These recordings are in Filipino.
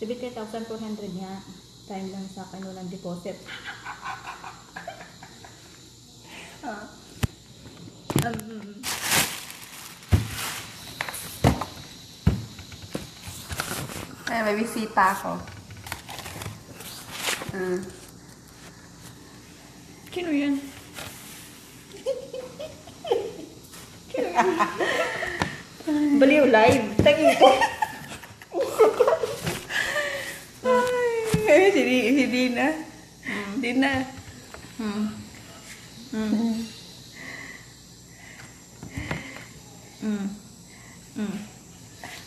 70,400 niya. Time lang sa akin, walang deposit. Ay, may bisita ako. Sino yan? Baliw live. Tagi ko. Ay, si Dina. Dina.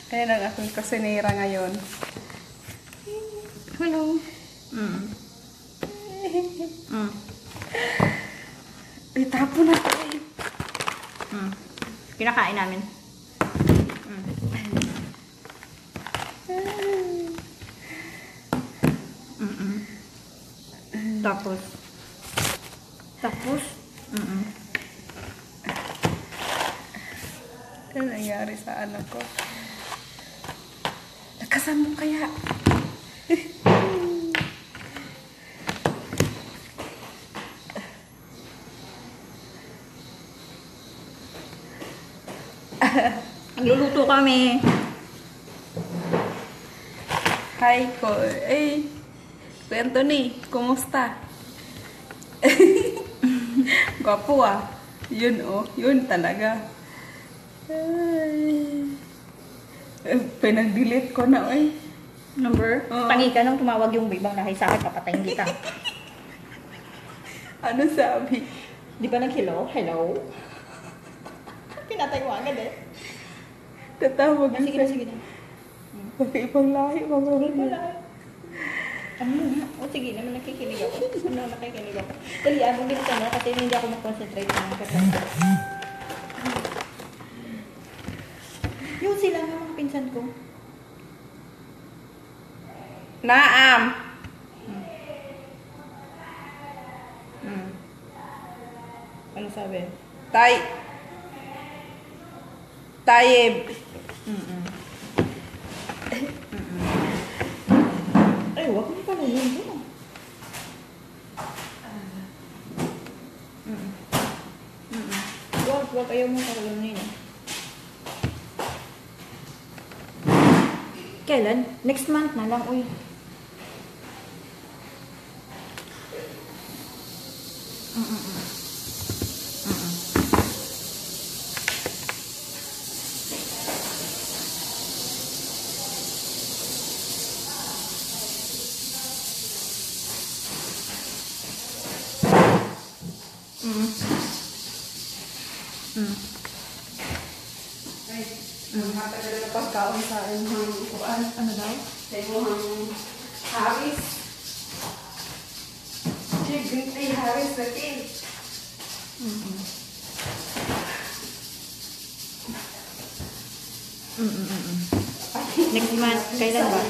Ayan ang aking kusinera ngayon. Hello. Itapo na ito eh. Kinakain namin. Tapos. Ano nangyari sa anak ko? Nakasan mo kaya? Nagluluto kami. Hi ko. Kuya Anthony, kumusta? Gwapo ah. Yun oh, yun talaga. Pinag-delete ko na eh. Number? Tangi ka nang tumawag yung ibang lahi sa akin, papatayin kita. Ano sabi? Di ba nag-hello? Hello? Pinatay mo agad eh. Tatawag Sige na, sige na. Baka ibang lahi, Wala. Ano na? O sige naman, nakikinig ako. Nakikinig ako. Talian mo din ka na kasi hindi ako mag-concentrate ng kasama. Yung sila nga mga pinsan ko. Naam. Ano sabi? Tayeb. Ay, wag mo pala yun doon. Wag, ayaw mo pala yun. Kailan? Next month na lang, uy. Matagal na pagkaon sa imong kuan. Ano daw? Sa imong Harris. Ay, Harris na tin. Next month, kailan ba?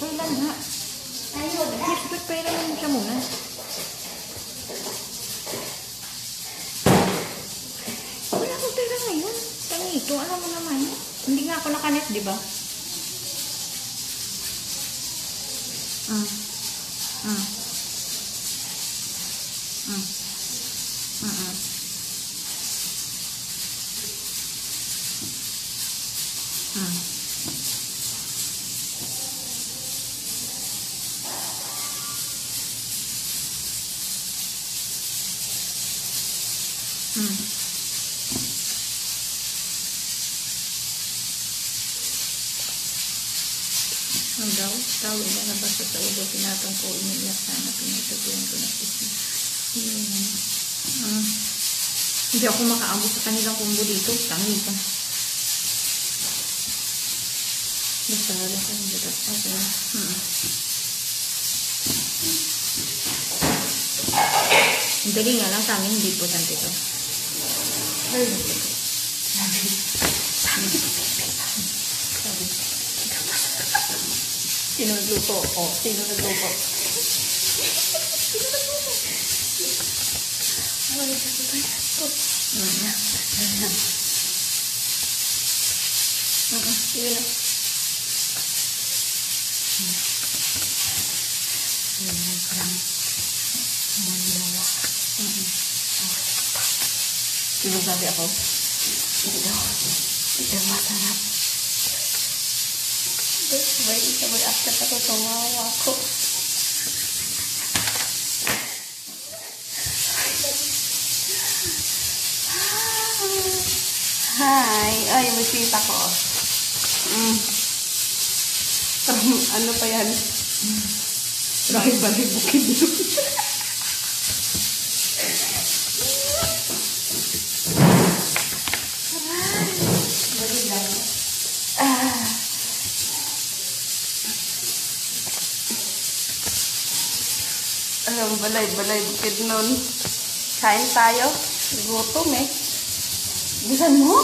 Kailan nga? Yes, pero naman siya muna. Wala akong pera ngayon. Tanito, alam mo naman. Hindi nga ako nakanet, di ba? Ang daw, tao ilalabas sa ulo, pinatong ko, iniiyak sana, pinatutuyan ko na isip. Hindi ako makaabot sa kanilang kumbo dito, tangi ka. Basta wala ka ng dito. Okay. Ang dali nga lang sa amin, hindi po tanti to. Sino nagluto? Oh, sino nagluto? Yun na. Diba sabi ako? Ito masarap. Sabay after pa ito, tumawa ako. Hi! Ay, bisita ko. Ano pa yan? Balik bukid yun. Ayun, balay bukid nun. Kain tayo. Gutom eh. Bisan mo?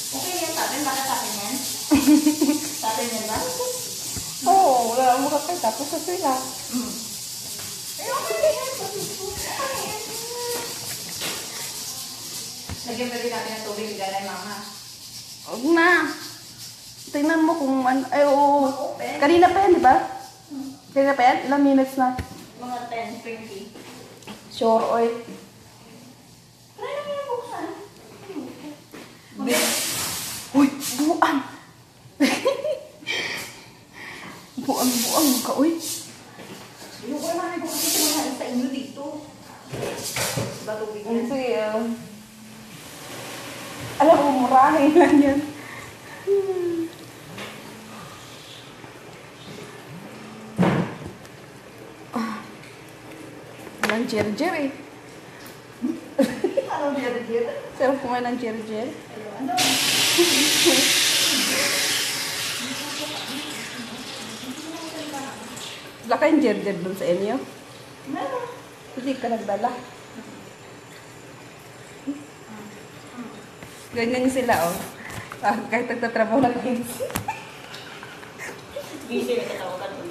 Okay yan sa atin, baka sa atin yan. Sa atin yan ba? Oo, wala mo kapay. Tapos sa sila. Lagyan ba din natin ng tubig, ganay mama? Huwag na. Tingnan mo kung ano. Ay, oo. Kanina pa yan, di ba? Kanina pa yan? Ilang minutes na? Mga 10, 20. Sure, oy. Try namin yung buksan. Uy, buang. Buang ka, uy. Yung ko naman ko kasi kumahain sa inyo dito. Ba tubig yan? Sige, alam mo, murahin lang yan. Walang jer-jer eh. Anong dito? Sarap kumain ng jer-jer. Ano? Wala kayong jer-jer dun sa inyo? Meron. Hindi ka nagdala. Ganyan sila, oh. Kahit nagtatrabaho ng kids. Busy na katawagan ko.